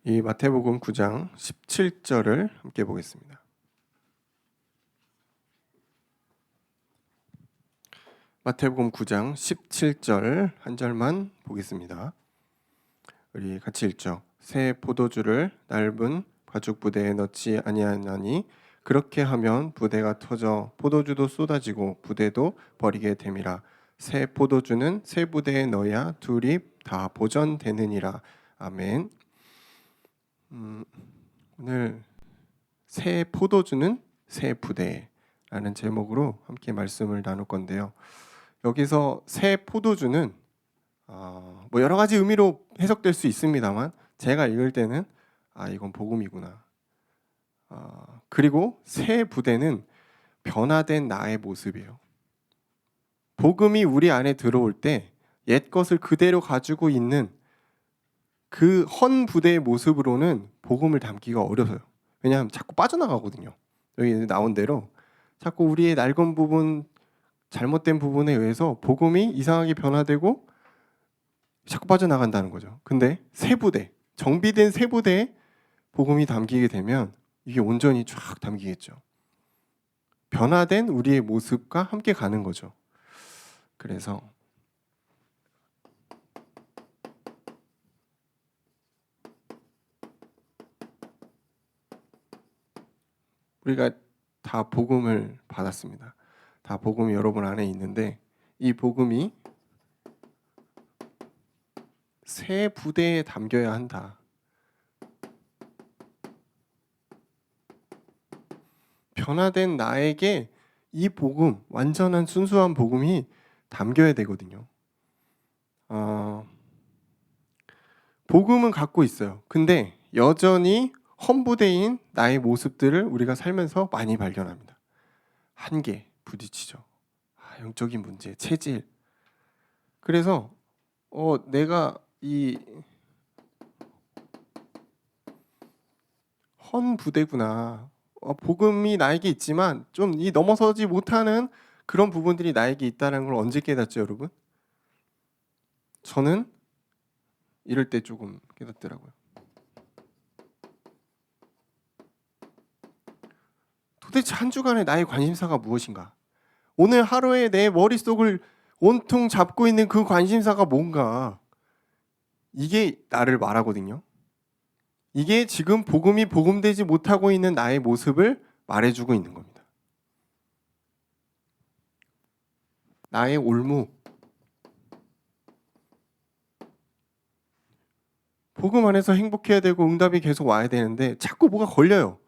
이 마태복음 9장 17절을 함께 보겠습니다. 마태복음 9장 17절 한 절만 보겠습니다. 우리 같이 읽죠. 새 포도주를 낡은 가죽 부대에 넣지 아니하나니 그렇게 하면 부대가 터져 포도주도 쏟아지고 부대도 버리게 됨이라. 새 포도주는 새 부대에 넣어야 둘이 다 보전되느니라. 아멘. 오늘 새 포도주는 새 부대라는 제목으로 함께 말씀을 나눌 건데요. 여기서 새 포도주는 뭐 여러 가지 의미로 해석될 수 있습니다만 제가 읽을 때는 이건 복음이구나. 그리고 새 부대는 변화된 나의 모습이에요. 복음이 우리 안에 들어올 때 옛 것을 그대로 가지고 있는 그 헌 부대의 모습으로는 복음을 담기가 어려워요. 왜냐하면 자꾸 빠져나가거든요. 여기 나온 대로 자꾸 우리의 낡은 부분, 잘못된 부분에 의해서 복음이 이상하게 변화되고 자꾸 빠져나간다는 거죠. 근데 새 부대, 정비된 새 부대에 복음이 담기게 되면 이게 온전히 쫙 담기겠죠. 변화된 우리의 모습과 함께 가는 거죠. 그래서 우리가 다 복음을 받았습니다. 다 복음이 여러분 안에 있는데 이 복음이 새 부대에 담겨야 한다. 변화된 나에게 이 복음, 완전한 순수한 복음이 담겨야 되거든요. 복음은 갖고 있어요. 근데 여전히 험부대인 나의 모습들을 우리가 살면서 많이 발견합니다. 한계, 부딪히죠. 영적인 문제, 체질. 그래서 내가 이 헌부대구나. 복음이 나에게 있지만 좀 이 넘어서지 못하는 그런 부분들이 나에게 있다는 걸 언제 깨닫죠, 여러분? 저는 이럴 때 조금 깨닫더라고요. 도대체 한 주간의 나의 관심사가 무엇인가? 오늘 하루에 내 머릿속을 온통 잡고 있는 그 관심사가 뭔가? 이게 나를 말하거든요. 이게 지금 복음이 복음되지 못하고 있는 나의 모습을 말해주고 있는 겁니다. 나의 올무. 복음 안에서 행복해야 되고 응답이 계속 와야 되는데 자꾸 뭐가 걸려요.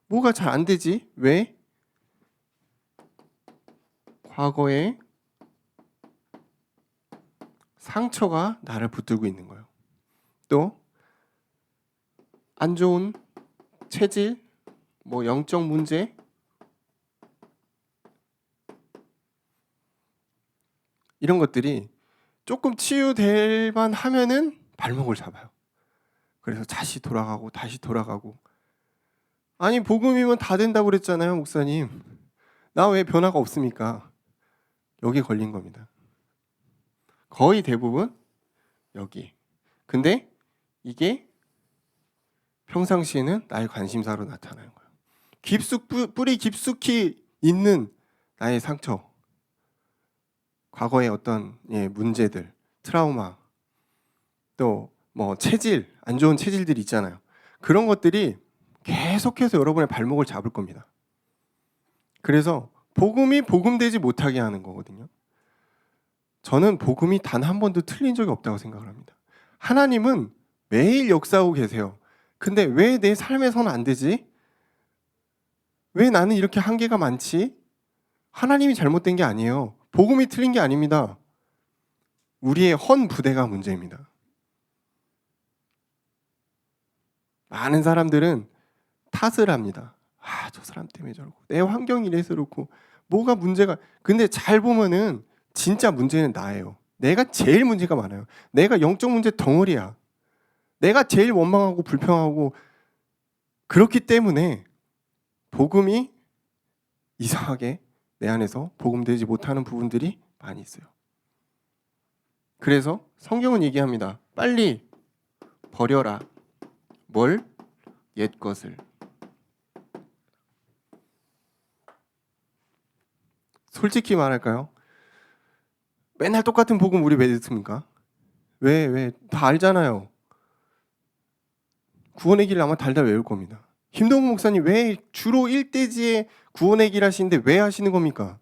뭐가 잘 안 되지? 왜? 과거에 상처가 나를 붙들고 있는 거예요. 또 안 좋은 체질, 뭐 영적 문제, 이런 것들이 조금 치유될 만 하면은 발목을 잡아요. 그래서 다시 돌아가고. 아니 복음이면 다 된다고 그랬잖아요, 목사님. 나 왜 변화가 없습니까? 여기 걸린 겁니다. 거의 대부분 여기. 근데 이게 평상시에는 나의 관심사로 나타나는 거예요. 뿌리 깊숙이 있는 나의 상처, 과거의 어떤 문제들, 트라우마, 또 뭐 체질, 안 좋은 체질들이 있잖아요. 그런 것들이 계속해서 여러분의 발목을 잡을 겁니다. 그래서 복음이 복음되지 못하게 하는 거거든요. 저는 복음이 단 한 번도 틀린 적이 없다고 생각을 합니다. 하나님은 매일 역사하고 계세요. 근데 왜 내 삶에서는 안 되지? 왜 나는 이렇게 한계가 많지? 하나님이 잘못된 게 아니에요. 복음이 틀린 게 아닙니다. 우리의 헌 부대가 문제입니다. 많은 사람들은 탓을 합니다. 저 사람 때문에 저러고 내 환경이 이래서 그렇고 뭐가 문제가. 근데 잘 보면은 진짜 문제는 나예요. 내가 제일 문제가 많아요. 내가 영적 문제 덩어리야. 내가 제일 원망하고 불평하고. 그렇기 때문에 복음이 이상하게 내 안에서 복음되지 못하는 부분들이 많이 있어요. 그래서 성경은 얘기합니다. 빨리 버려라. 뭘? 옛 것을. 솔직히 말할까요? 맨날 똑같은 복음 우리 왜 듣습니까? 왜? 다 알잖아요. 구원의 길을 아마 달달 외울 겁니다. 김동훈 목사님 왜 주로 1대지에 구원의 길 하시는데 왜 하시는 겁니까?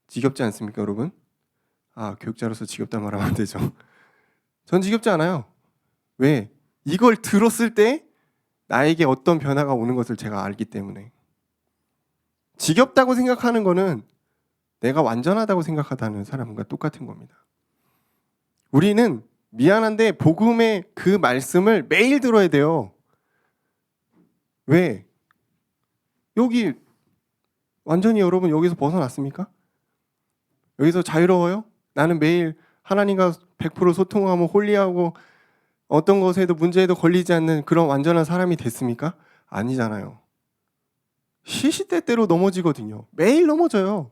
지겹지 않습니까, 여러분? 교육자로서 지겹다 말하면 안 되죠. 전 지겹지 않아요. 왜? 이걸 들었을 때 나에게 어떤 변화가 오는 것을 제가 알기 때문에. 지겹다고 생각하는 거는 내가 완전하다고 생각하다는 사람과 똑같은 겁니다. 우리는 미안한데 복음의 그 말씀을 매일 들어야 돼요. 왜? 여기 완전히 여러분 여기서 벗어났습니까? 여기서 자유로워요? 나는 매일 하나님과 100% 소통하고 홀리하고 어떤 것에도 문제에도 걸리지 않는 그런 완전한 사람이 됐습니까? 아니잖아요. 시시때때로 넘어지거든요. 매일 넘어져요.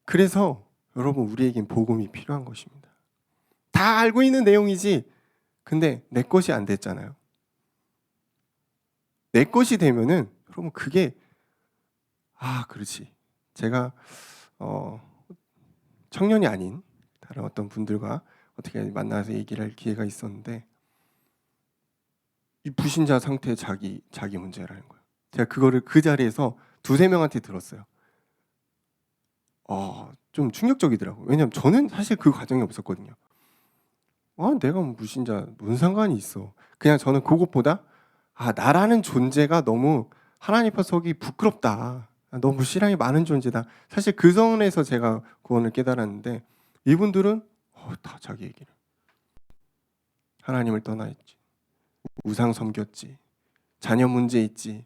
그래서 여러분 우리에겐 복음이 필요한 것입니다. 다 알고 있는 내용이지. 근데 내 것이 안 됐잖아요. 내 것이 되면은 여러분 그게 그렇지. 제가 청년이 아닌 다른 어떤 분들과 어떻게 만나서 얘기를 할 기회가 있었는데 이 불신자 상태 자기 문제라는 거예요. 제가 그거를 그 자리에서 두세 명한테 들었어요. 좀 충격적이더라고요. 왜냐하면 저는 사실 그 과정이 없었거든요. 내가 뭐 불신자 무슨 상관이 있어. 그냥 저는 그것보다 나라는 존재가 너무 하나님 앞에 서기 부끄럽다. 너무 신앙이 많은 존재다. 사실 그 선에서 제가 구원을 깨달았는데 이분들은 다 자기 얘기를. 하나님을 떠나 있지. 우상 섬겼지. 자녀 문제 있지.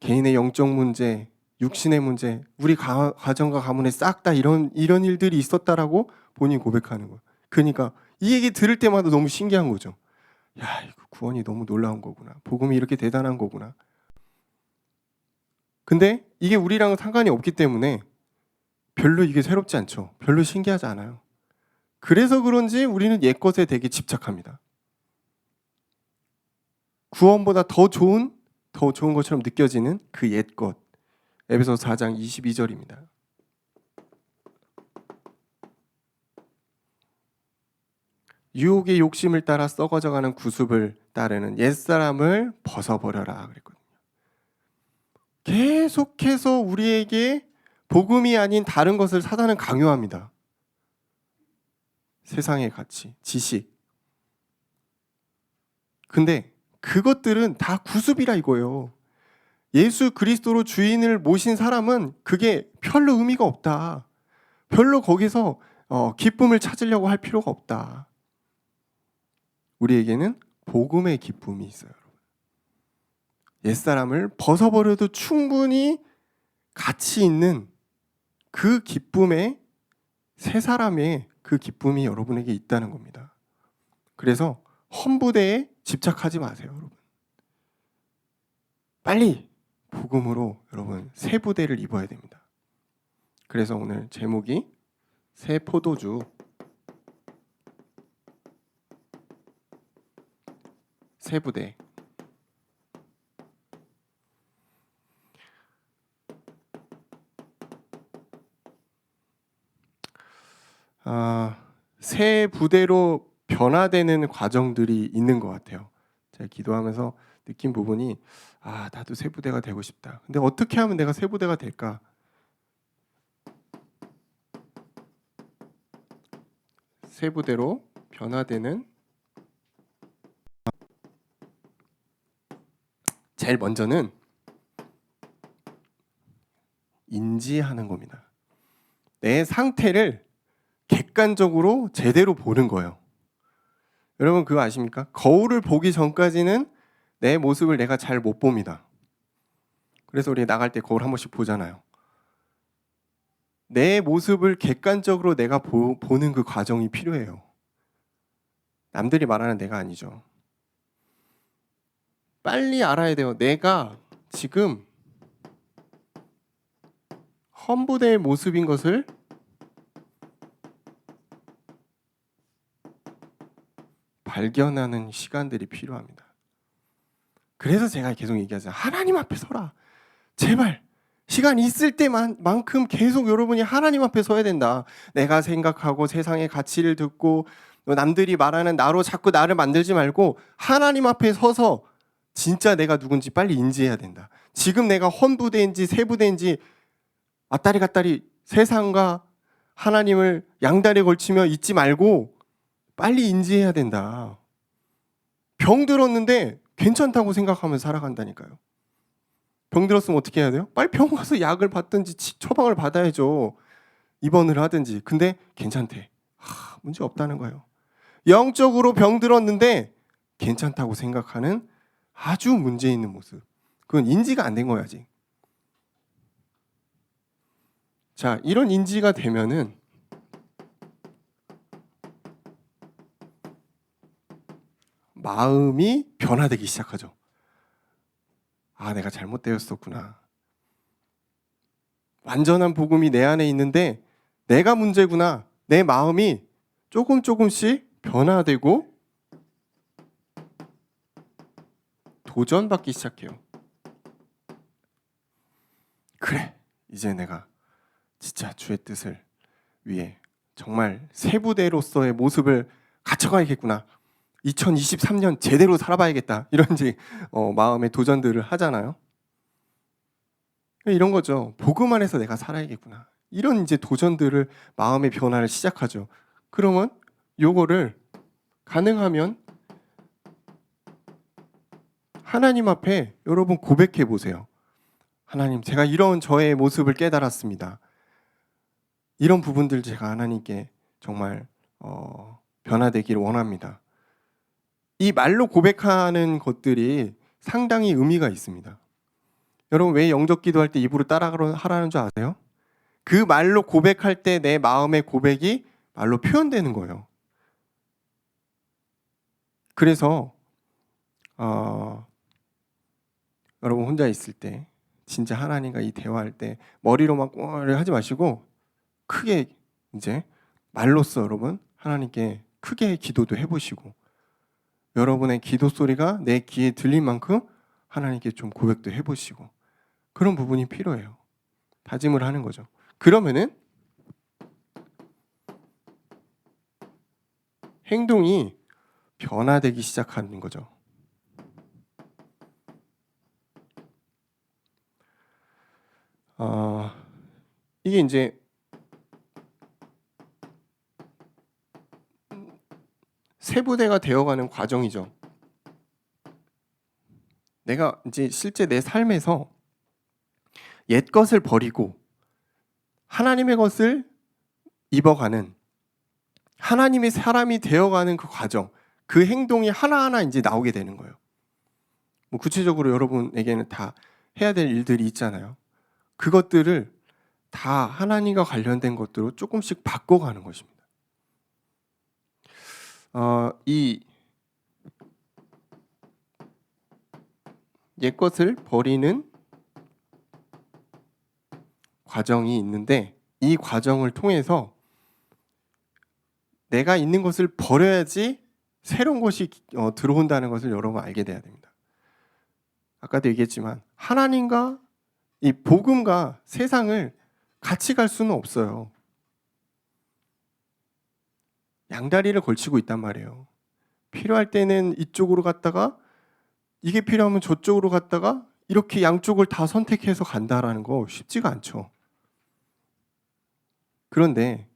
개인의 영적 문제, 육신의 문제, 우리 가정과 가문에 싹 다 이런 일들이 있었다라고 본인이 고백하는 거예요. 그러니까 이 얘기 들을 때마다 너무 신기한 거죠. 야, 이거 구원이 너무 놀라운 거구나. 복음이 이렇게 대단한 거구나. 근데 이게 우리랑은 상관이 없기 때문에 별로 이게 새롭지 않죠. 별로 신기하지 않아요. 그래서 그런지 우리는 옛것에 되게 집착합니다. 구원보다 더 좋은 것처럼 느껴지는 그 옛것. 에베소서 4장 22절입니다. 유혹의 욕심을 따라 썩어져가는 구습을 따르는 옛사람을 벗어버려라 그랬거든요. 계속해서 우리에게 복음이 아닌 다른 것을 사단은 강요합니다. 세상의 가치, 지식. 근데 그것들은 다 구습이라 이거예요. 예수 그리스도로 주인을 모신 사람은 그게 별로 의미가 없다. 별로 거기서 기쁨을 찾으려고 할 필요가 없다. 우리에게는 복음의 기쁨이 있어요. 옛사람을 벗어버려도 충분히 가치 있는 그 기쁨에 새 사람의 그 기쁨이 여러분에게 있다는 겁니다. 그래서 험부대에 집착하지 마세요, 여러분. 빨리 복음으로 여러분 새 부대를 입어야 됩니다. 그래서 오늘 제목이 새 포도주 새 부대. 새 부대로 변화되는 과정들이 있는 것 같아요. 제가 기도하면서 느낀 부분이 나도 새 부대가 되고 싶다. 근데 어떻게 하면 내가 새 부대가 될까? 새 부대로 변화되는 제일 먼저는 인지하는 겁니다. 내 상태를 객관적으로 제대로 보는 거예요. 여러분 그거 아십니까? 거울을 보기 전까지는 내 모습을 내가 잘 못 봅니다. 그래서 우리 나갈 때 거울 한 번씩 보잖아요. 내 모습을 객관적으로 내가 보는 그 과정이 필요해요. 남들이 말하는 내가 아니죠. 빨리 알아야 돼요. 내가 지금 험부대의 모습인 것을 발견하는 시간들이 필요합니다. 그래서 제가 계속 얘기하잖아요. 하나님 앞에 서라. 제발 시간 있을 때만큼 계속 여러분이 하나님 앞에 서야 된다. 내가 생각하고 세상의 가치를 듣고 남들이 말하는 나로 자꾸 나를 만들지 말고 하나님 앞에 서서 진짜 내가 누군지 빨리 인지해야 된다. 지금 내가 헌부대인지 세부대인지 왔다리 갔다리 세상과 하나님을 양다리에 걸치며 있지 말고 빨리 인지해야 된다. 병 들었는데 괜찮다고 생각하면서 살아간다니까요. 병 들었으면 어떻게 해야 돼요? 빨리 병 가서 약을 받든지 처방을 받아야죠. 입원을 하든지. 근데 괜찮대. 문제 없다는 거예요. 영적으로 병 들었는데 괜찮다고 생각하는 아주 문제 있는 모습. 그건 인지가 안 된 거야 아직. 자, 이런 인지가 되면은 마음이 변화되기 시작하죠. 내가 잘못되었었구나. 완전한 복음이 내 안에 있는데 내가 문제구나. 내 마음이 조금씩 변화되고 도전받기 시작해요. 그래, 이제 내가 진짜 주의 뜻을 위해 정말 세부대로서의 모습을 갖춰가야겠구나. 2023년 제대로 살아봐야겠다. 이런 이제 마음의 도전들을 하잖아요. 이런 거죠. 복음 안에서 내가 살아야겠구나. 이런 이제 도전들을 마음의 변화를 시작하죠. 그러면 요거를 가능하면 하나님 앞에 여러분 고백해 보세요. 하나님, 제가 이런 저의 모습을 깨달았습니다. 이런 부분들 제가 하나님께 정말 변화되기를 원합니다. 이 말로 고백하는 것들이 상당히 의미가 있습니다. 여러분 왜 영적 기도할 때 입으로 따라하라는 줄 아세요? 그 말로 고백할 때 내 마음의 고백이 말로 표현되는 거예요. 그래서 여러분 혼자 있을 때 진짜 하나님과 이 대화할 때 머리로만 꽁을 하지 마시고 크게 이제 말로써 여러분 하나님께 크게 기도도 해보시고 여러분의 기도 소리가 내 귀에 들릴 만큼 하나님께 좀 고백도 해보시고 그런 부분이 필요해요. 다짐을 하는 거죠. 그러면은 행동이 변화되기 시작하는 거죠. 이게 이제 세부대가 되어가는 과정이죠. 내가 이제 실제 내 삶에서 옛 것을 버리고 하나님의 것을 입어가는 하나님의 사람이 되어가는 그 과정, 그 행동이 하나하나 이제 나오게 되는 거예요. 뭐 구체적으로 여러분에게는 다 해야 될 일들이 있잖아요. 그것들을 다 하나님과 관련된 것들로 조금씩 바꿔가는 것입니다. 이 옛 것을 버리는 과정이 있는데 이 과정을 통해서 내가 있는 것을 버려야지 새로운 것이 들어온다는 것을 여러분 알게 돼야 됩니다. 아까도 얘기했지만 하나님과 이 복음과 세상을 같이 갈 수는 없어요. 양다리를 걸치고 있단 말이에요. 필요할 때는 이쪽으로 갔다가 이게 필요하면 저쪽으로 갔다가 이렇게 양쪽을 다 선택해서 간다라는 거 쉽지가 않죠. 그런데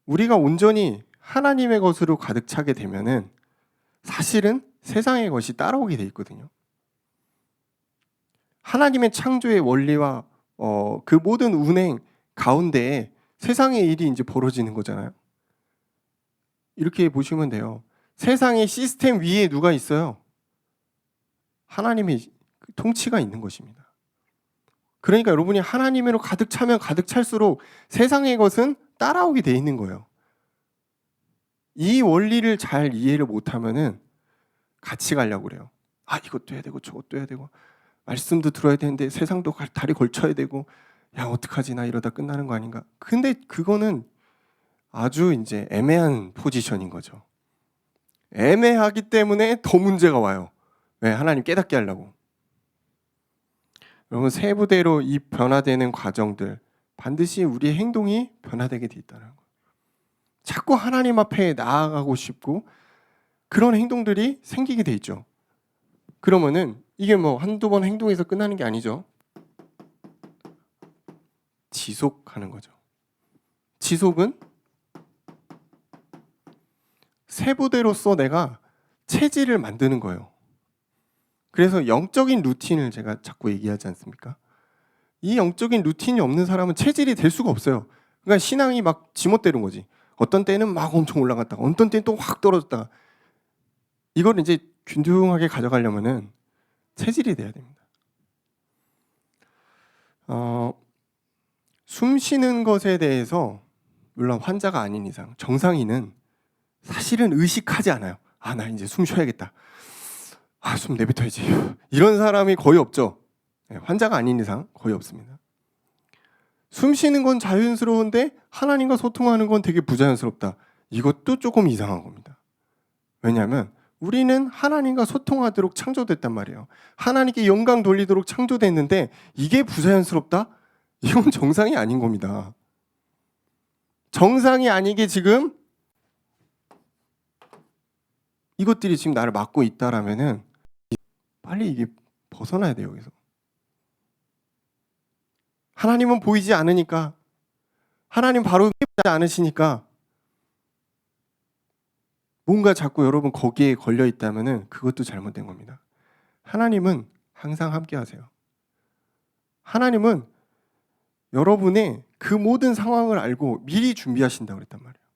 우리가 온전히 하나님의 것으로 가득 차게 되면은 사실은 세상의 것이 따라오게 돼 있거든요. 하나님의 창조의 원리와 그 모든 운행 가운데에 세상의 일이 이제 벌어지는 거잖아요. 이렇게 보시면 돼요. 세상의 시스템 위에 누가 있어요? 하나님의 통치가 있는 것입니다. 그러니까 여러분이 하나님으로 가득 차면 가득 찰수록 세상의 것은 따라오게 돼 있는 거예요. 이 원리를 잘 이해를 못하면은 같이 가려고 그래요. 이것도 해야 되고 저것도 해야 되고 말씀도 들어야 되는데 세상도 다리 걸쳐야 되고 야 어떡하지 나 이러다 끝나는 거 아닌가. 근데 그거는 아주 이제 애매한 포지션인 거죠. 애매하기 때문에 더 문제가 와요. 왜? 하나님 깨닫게 하려고. 여러분, 세부대로 이 변화되는 과정들, 반드시 우리의 행동이 변화되게 돼 있다는 거예요. 자꾸 하나님 앞에 나아가고 싶고 그런 행동들이 생기게 돼 있죠. 그러면은 이게 뭐 한두 번 행동해서 끝나는 게 아니죠. 지속하는 거죠. 지속은 세부대로서 내가 체질을 만드는 거예요. 그래서 영적인 루틴을 제가 자꾸 얘기하지 않습니까? 이 영적인 루틴이 없는 사람은 체질이 될 수가 없어요. 그러니까 신앙이 막 지멋대로인 거지. 어떤 때는 막 엄청 올라갔다가 어떤 때는 또 확 떨어졌다가. 이걸 이제 균등하게 가져가려면은 체질이 돼야 됩니다. 숨 쉬는 것에 대해서 물론 환자가 아닌 이상 정상인은 사실은 의식하지 않아요. 아, 나 이제 숨 쉬어야겠다. 아, 숨 내뱉어야지. 이런 사람이 거의 없죠. 환자가 아닌 이상 거의 없습니다. 숨 쉬는 건 자연스러운데 하나님과 소통하는 건 되게 부자연스럽다. 이것도 조금 이상한 겁니다. 왜냐하면 우리는 하나님과 소통하도록 창조됐단 말이에요. 하나님께 영광 돌리도록 창조됐는데 이게 부자연스럽다? 이건 정상이 아닌 겁니다. 정상이 아니게 지금 이것들이 지금 나를 막고 있다라면은 빨리 이게 벗어나야 돼요, 여기서. 하나님은 보이지 않으니까, 하나님 바로 보이지 않으시니까 뭔가 자꾸 여러분 거기에 걸려 있다면은 그것도 잘못된 겁니다. 하나님은 항상 함께 하세요. 하나님은 여러분의 그 모든 상황을 알고 미리 준비하신다고 그랬단 말이에요.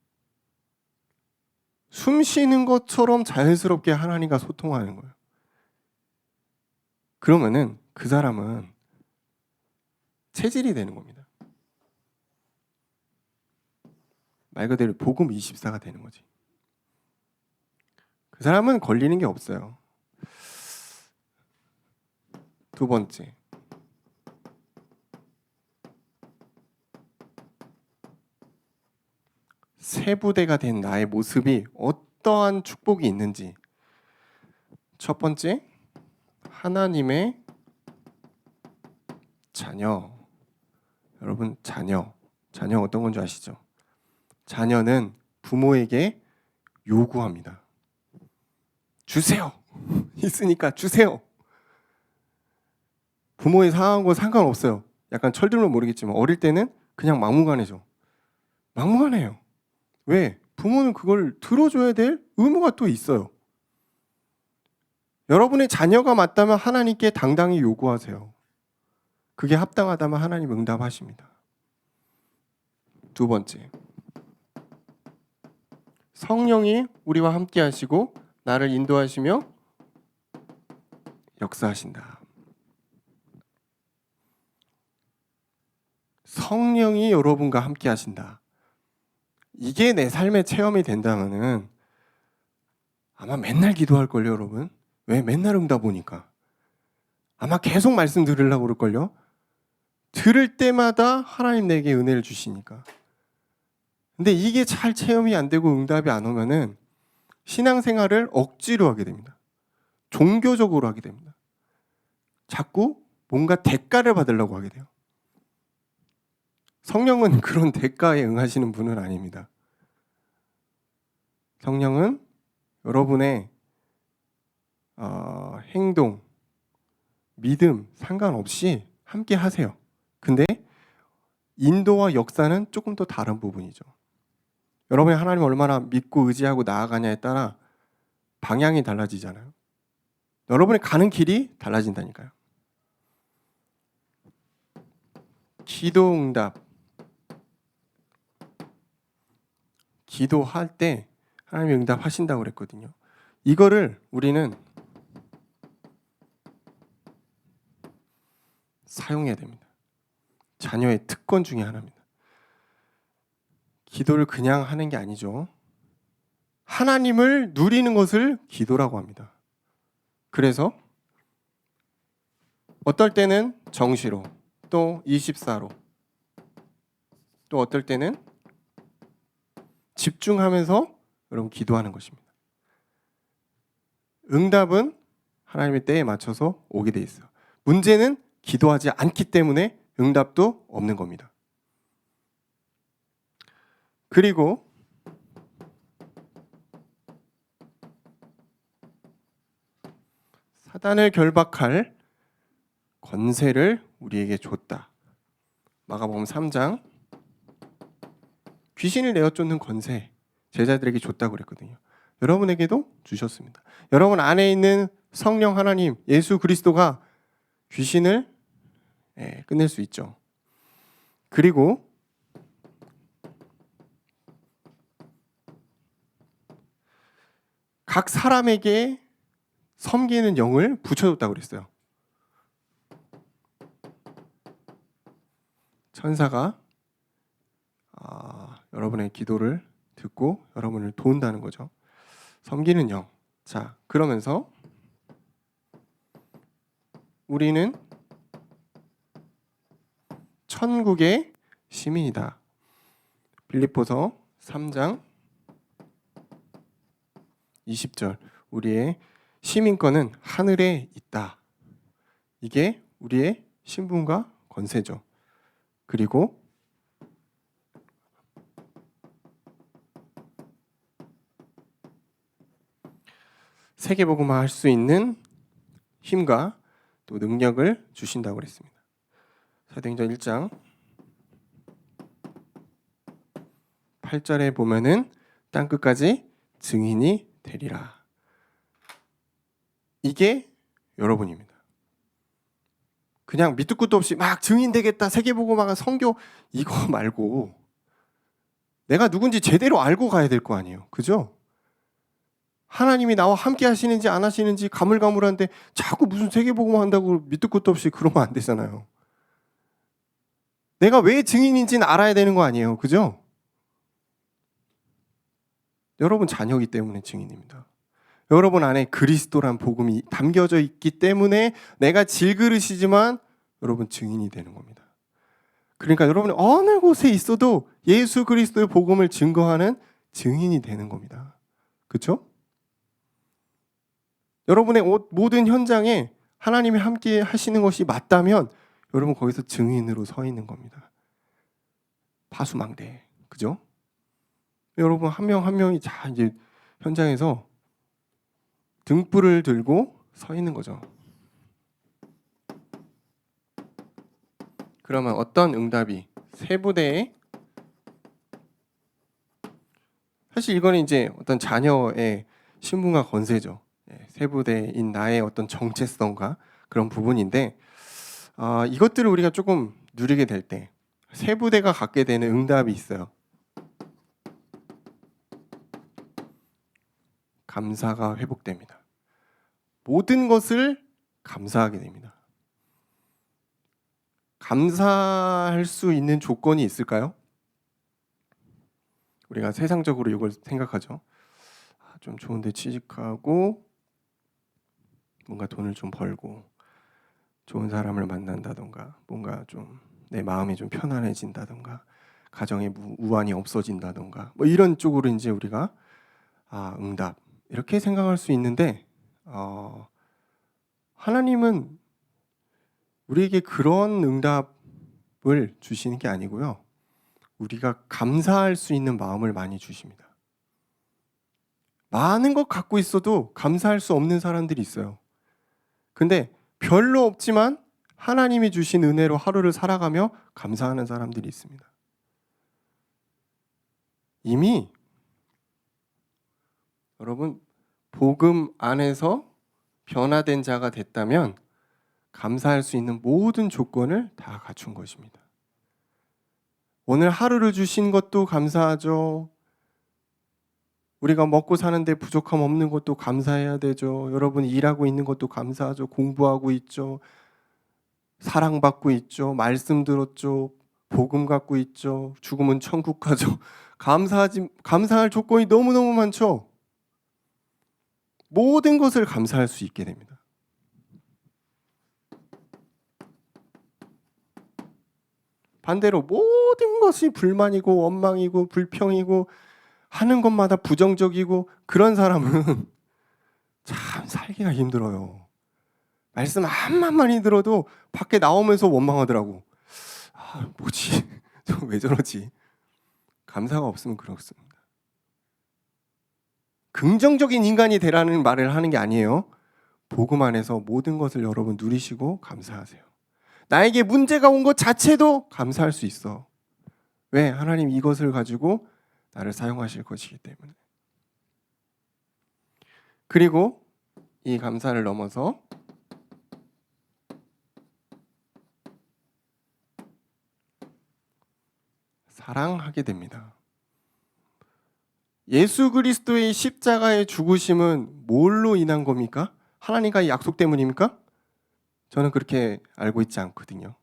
숨 쉬는 것처럼 자연스럽게 하나님과 소통하는 거예요. 그러면은 그 사람은 체질이 되는 겁니다. 말 그대로 복음 24가 되는 거지. 그 사람은 걸리는 게 없어요. 두 번째, 세부대가 된 나의 모습이 어떠한 축복이 있는지. 첫 번째, 하나님의 자녀. 여러분, 자녀 어떤 건 줄 아시죠? 자녀는 부모에게 요구합니다. 주세요. 있으니까 주세요. 부모의 상황과 상관없어요. 약간 철들면 모르겠지만 어릴 때는 그냥 막무가내죠. 막무가내예요. 왜? 부모는 그걸 들어줘야 될 의무가 또 있어요. 여러분의 자녀가 맞다면 하나님께 당당히 요구하세요. 그게 합당하다면 하나님 응답하십니다. 두 번째, 성령이 우리와 함께 하시고 나를 인도하시며 역사하신다. 성령이 여러분과 함께 하신다. 이게 내 삶의 체험이 된다면은 아마 맨날 기도할걸요, 여러분. 왜? 맨날 응답 오니까. 아마 계속 말씀 들으려고 그럴걸요. 들을 때마다 하나님 내게 은혜를 주시니까. 근데 이게 잘 체험이 안 되고 응답이 안 오면은 신앙생활을 억지로 하게 됩니다. 종교적으로 하게 됩니다. 자꾸 뭔가 대가를 받으려고 하게 돼요. 성령은 그런 대가에 응하시는 분은 아닙니다. 성령은 여러분의 행동, 믿음 상관없이 함께 하세요. 근데 인도와 역사는 조금 더 다른 부분이죠. 여러분이 하나님을 얼마나 믿고 의지하고 나아가냐에 따라 방향이 달라지잖아요. 여러분이 가는 길이 달라진다니까요. 기도 응답. 기도할 때 하나님이 응답하신다고 그랬거든요. 이거를 우리는 사용해야 됩니다. 자녀의 특권 중에 하나입니다. 기도를 그냥 하는 게 아니죠. 하나님을 누리는 것을 기도라고 합니다. 그래서 어떨 때는 정시로, 또 24로, 또 어떨 때는 집중하면서 여러분 기도하는 것입니다. 응답은 하나님의 때에 맞춰서 오게 돼 있어요. 문제는 기도하지 않기 때문에 응답도 없는 겁니다. 그리고 사단을 결박할 권세를 우리에게 줬다. 마가복음 3장 귀신을 내어 쫓는 권세 제자들에게 줬다고 그랬거든요. 여러분에게도 주셨습니다. 여러분 안에 있는 성령 하나님 예수 그리스도가 귀신을 끝낼 수 있죠. 그리고 각 사람에게 섬기는 영을 붙여줬다고 그랬어요. 천사가 여러분의 기도를 듣고 여러분을 도운다는 거죠. 섬기는 영. 자, 그러면서 우리는 천국의 시민이다. 빌립보서 3장 20절. 우리의 시민권은 하늘에 있다. 이게 우리의 신분과 권세죠. 그리고 세계복음화 할 수 있는 힘과 또 능력을 주신다고 그랬습니다. 사도행전 1장 8절에 보면은 땅끝까지 증인이 되리라. 이게 여러분입니다. 그냥 밑도 끝도 없이 막 증인 되겠다, 세계복음화가 선교 이거 말고 내가 누군지 제대로 알고 가야 될 거 아니에요. 그죠? 하나님이 나와 함께 하시는지 안 하시는지 가물가물한데 자꾸 무슨 세계복음화 한다고 밑도 끝도 없이 그러면 안 되잖아요. 내가 왜 증인인지는 알아야 되는 거 아니에요. 그죠? 여러분 자녀이기 때문에 증인입니다. 여러분 안에 그리스도란 복음이 담겨져 있기 때문에 내가 질그릇이지만 여러분 증인이 되는 겁니다. 그러니까 여러분이 어느 곳에 있어도 예수 그리스도의 복음을 증거하는 증인이 되는 겁니다. 그렇죠? 여러분의 모든 현장에 하나님이 함께 하시는 것이 맞다면 여러분 거기서 증인으로 서 있는 겁니다. 파수망대. 그죠? 여러분 한 명 한 명이 다 이제 현장에서 등불을 들고 서 있는 거죠. 그러면 어떤 응답이 세 부대에 사실 이거는 이제 어떤 자녀의 신분과 권세죠. 세 부대인 나의 어떤 정체성과 그런 부분인데 이것들을 우리가 조금 누리게 될 때 세 부대가 갖게 되는 응답이 있어요. 감사가 회복됩니다. 모든 것을 감사하게 됩니다. 감사할 수 있는 조건이 있을까요? 우리가 세상적으로 이걸 생각하죠. 좀 좋은 데 취직하고 뭔가 돈을 좀 벌고 좋은 사람을 만난다던가 뭔가 좀 내 마음이 좀 편안해진다던가 가정에 우환이 없어진다던가 뭐 이런 쪽으로 이제 우리가 응답 이렇게 생각할 수 있는데 하나님은 우리에게 그런 응답을 주시는 게 아니고요. 우리가 감사할 수 있는 마음을 많이 주십니다. 많은 것 갖고 있어도 감사할 수 없는 사람들이 있어요. 근데 별로 없지만 하나님이 주신 은혜로 하루를 살아가며 감사하는 사람들이 있습니다. 이미 여러분 복음 안에서 변화된 자가 됐다면 감사할 수 있는 모든 조건을 다 갖춘 것입니다. 오늘 하루를 주신 것도 감사하죠. 우리가 먹고 사는데 부족함 없는 것도 감사해야 되죠. 여러분 일하고 있는 것도 감사하죠. 공부하고 있죠. 사랑받고 있죠. 말씀 들었죠. 복음 갖고 있죠. 죽으면 천국 가죠. 감사할 조건이 너무너무 많죠. 모든 것을 감사할 수 있게 됩니다. 반대로 모든 것이 불만이고 원망이고 불평이고 하는 것마다 부정적이고 그런 사람은 참 살기가 힘들어요. 말씀 한마디만 들어도 밖에 나오면서 원망하더라고. 아, 뭐지? 저 왜 저러지? 감사가 없으면 그렇습니다. 긍정적인 인간이 되라는 말을 하는 게 아니에요. 복음 안에서 모든 것을 여러분 누리시고 감사하세요. 나에게 문제가 온 것 자체도 감사할 수 있어. 왜? 하나님 이것을 가지고 나를 사용하실 것이기 때문에. 그리고 이 감사를 넘어서 사랑하게 됩니다. 예수 그리스도의 십자가의 죽으심은 뭘로 인한 겁니까? 하나님과의 약속 때문입니까? 저는 그렇게 알고 있지 않거든요.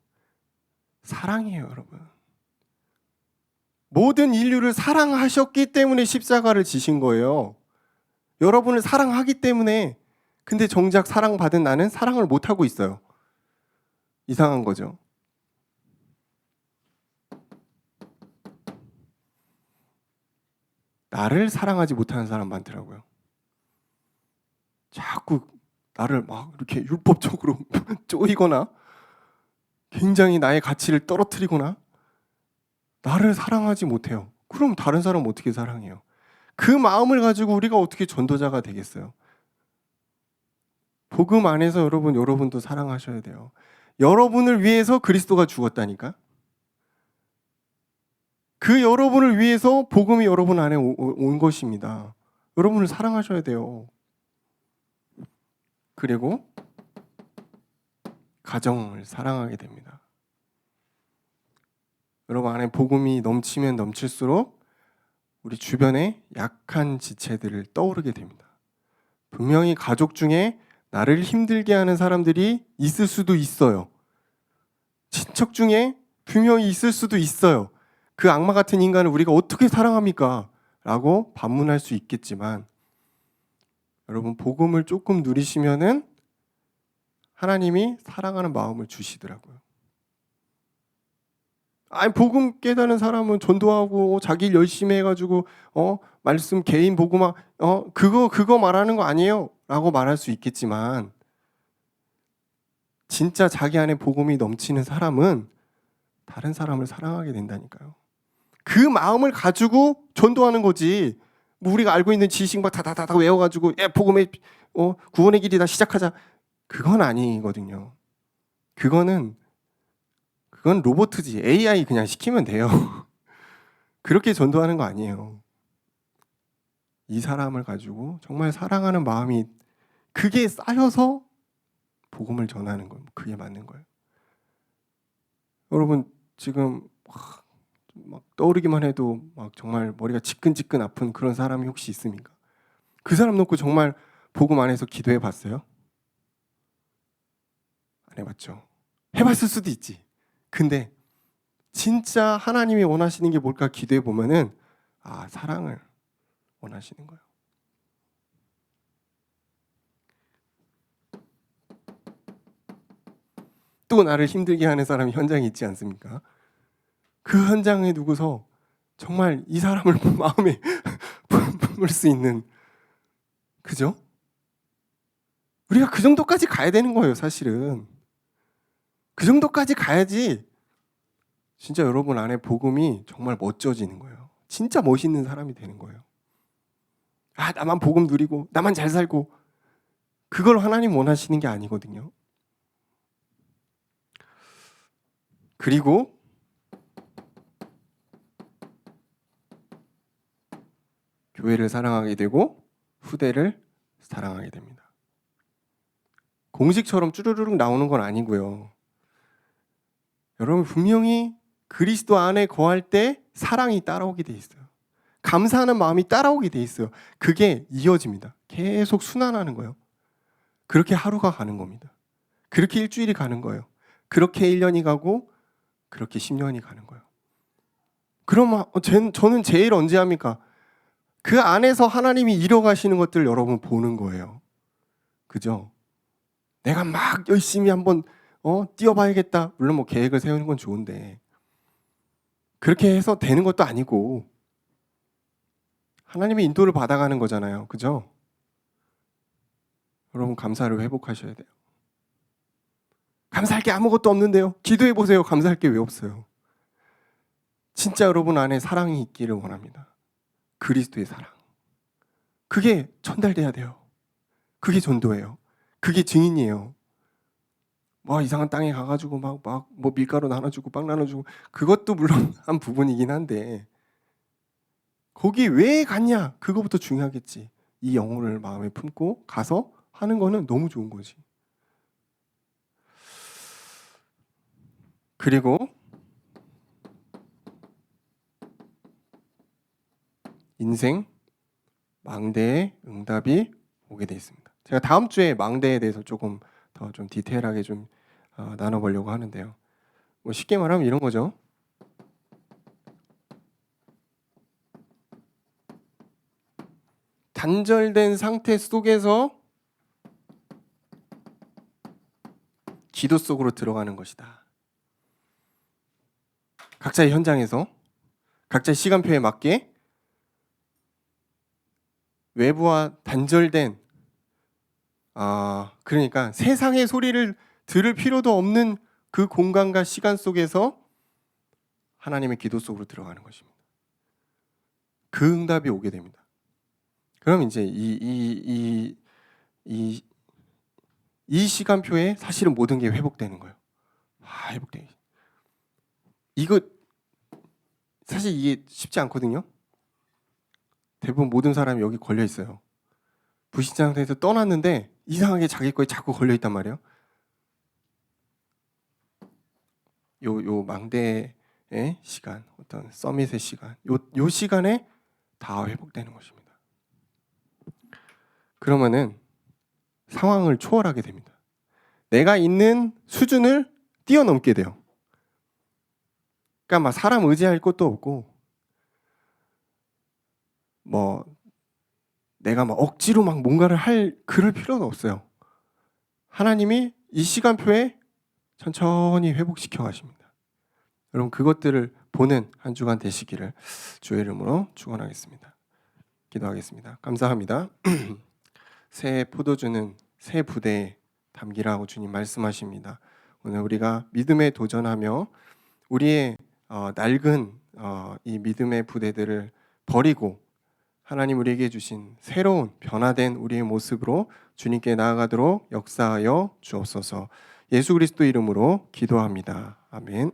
사랑이에요, 여러분. 모든 인류를 사랑하셨기 때문에 십자가를 지신 거예요. 여러분을 사랑하기 때문에. 근데 정작 사랑받은 나는 사랑을 못하고 있어요. 이상한 거죠. 나를 사랑하지 못하는 사람 많더라고요. 자꾸 나를 막 이렇게 율법적으로 쪼이거나 굉장히 나의 가치를 떨어뜨리거나 나를 사랑하지 못해요. 그럼 다른 사람은 어떻게 사랑해요? 그 마음을 가지고 우리가 어떻게 전도자가 되겠어요? 복음 안에서 여러분도 사랑하셔야 돼요. 여러분을 위해서 그리스도가 죽었다니까? 그 여러분을 위해서 복음이 여러분 안에 온 것입니다. 여러분을 사랑하셔야 돼요. 그리고 가정을 사랑하게 됩니다. 여러분 안에 복음이 넘치면 넘칠수록 우리 주변에 약한 지체들을 떠오르게 됩니다. 분명히 가족 중에 나를 힘들게 하는 사람들이 있을 수도 있어요. 친척 중에 분명히 있을 수도 있어요. 그 악마 같은 인간을 우리가 어떻게 사랑합니까? 라고 반문할 수 있겠지만 여러분 복음을 조금 누리시면은 하나님이 사랑하는 마음을 주시더라고요. 아니 복음 깨닫는 사람은 전도하고 자기 일 열심히 해가지고 말씀 개인 복음화 그거 말하는 거 아니에요? 라고 말할 수 있겠지만 진짜 자기 안에 복음이 넘치는 사람은 다른 사람을 사랑하게 된다니까요. 그 마음을 가지고 전도하는 거지. 뭐 우리가 알고 있는 지식 막 다다다다 외워가지고 복음의 구원의 길이다 시작하자. 그건 아니거든요. 그건 로봇이지. AI 그냥 시키면 돼요. 그렇게 전도하는 거 아니에요. 이 사람을 가지고 정말 사랑하는 마음이 그게 쌓여서 복음을 전하는 거예요. 그게 맞는 거예요. 여러분 지금 막 떠오르기만 해도 막 정말 머리가 지끈지끈 아픈 그런 사람이 혹시 있습니까? 그 사람 놓고 정말 복음 안에서 기도해 봤어요? 안 해봤죠. 해봤을 수도 있지. 근데 진짜 하나님이 원하시는 게 뭘까 기도해 보면은 사랑을 원하시는 거예요. 또 나를 힘들게 하는 사람이 현장에 있지 않습니까? 그 현장에 두고서 정말 이 사람을 마음에 품을 수 있는, 그죠? 우리가 그 정도까지 가야 되는 거예요, 사실은. 그 정도까지 가야지 진짜 여러분 안에 복음이 정말 멋져지는 거예요. 진짜 멋있는 사람이 되는 거예요. 나만 복음 누리고 나만 잘 살고 그걸 하나님 원하시는 게 아니거든요. 그리고 교회를 사랑하게 되고 후대를 사랑하게 됩니다. 공식처럼 쭈르르륵 나오는 건 아니고요. 여러분 분명히 그리스도 안에 거할 때 사랑이 따라오게 돼 있어요. 감사하는 마음이 따라오게 돼 있어요. 그게 이어집니다. 계속 순환하는 거예요. 그렇게 하루가 가는 겁니다. 그렇게 일주일이 가는 거예요. 그렇게 1년이 가고 그렇게 10년이 가는 거예요. 그럼 저는 제일 언제 합니까? 그 안에서 하나님이 이뤄가시는 것들을 여러분 보는 거예요. 그죠? 내가 막 열심히 한번 뛰어봐야겠다. 물론 뭐 계획을 세우는 건 좋은데 그렇게 해서 되는 것도 아니고 하나님의 인도를 받아가는 거잖아요. 그죠? 여러분 감사를 회복하셔야 돼요. 감사할 게 아무것도 없는데요. 기도해 보세요. 감사할 게 왜 없어요? 진짜 여러분 안에 사랑이 있기를 원합니다. 그리스도의 사랑. 그게 전달돼야 돼요. 그게 전도예요. 그게 증인이에요. 뭐 이상한 땅에 가가지고 막 뭐 밀가루 나눠주고 빵 나눠주고 그것도 물론 한 부분이긴 한데 거기 왜 갔냐? 그거부터 중요하겠지. 이 영혼을 마음에 품고 가서 하는 거는 너무 좋은 거지. 그리고 인생 망대의 응답이 오게 돼 있습니다. 제가 다음 주에 망대에 대해서 조금 더 좀 디테일하게 좀 나눠보려고 하는데요. 뭐 쉽게 말하면 이런 거죠. 단절된 상태 속에서 기도 속으로 들어가는 것이다. 각자의 현장에서 각자의 시간표에 맞게 외부와 단절된 그러니까 세상의 소리를 들을 필요도 없는 그 공간과 시간 속에서 하나님의 기도 속으로 들어가는 것입니다. 그 응답이 오게 됩니다. 그럼 이제 이 시간표에 사실은 모든 게 회복되는 거예요. 회복돼. 이거 사실 이게 쉽지 않거든요. 대부분 모든 사람이 여기 걸려 있어요. 불신자 상태에서 떠났는데 이상하게 자기 거에 자꾸 걸려 있단 말이에요. 요 망대의 시간, 어떤 서밋의 시간, 요 시간에 다 회복되는 것입니다. 그러면은 상황을 초월하게 됩니다. 내가 있는 수준을 뛰어넘게 돼요. 그러니까 막 사람 의지할 것도 없고, 뭐 내가 막 억지로 막 뭔가를 할 그럴 필요는 없어요. 하나님이 이 시간표에 천천히 회복시켜 가십니다. 여러분 그것들을 보는 한 주간 되시기를 주의 이름으로 축원하겠습니다. 기도하겠습니다. 감사합니다. 새 포도주는 새 부대에 담기라고 주님 말씀하십니다. 오늘 우리가 믿음에 도전하며 우리의 낡은 이 믿음의 부대들을 버리고 하나님 우리에게 주신 새로운 변화된 우리의 모습으로 주님께 나아가도록 역사하여 주옵소서. 예수 그리스도 이름으로 기도합니다. 아멘.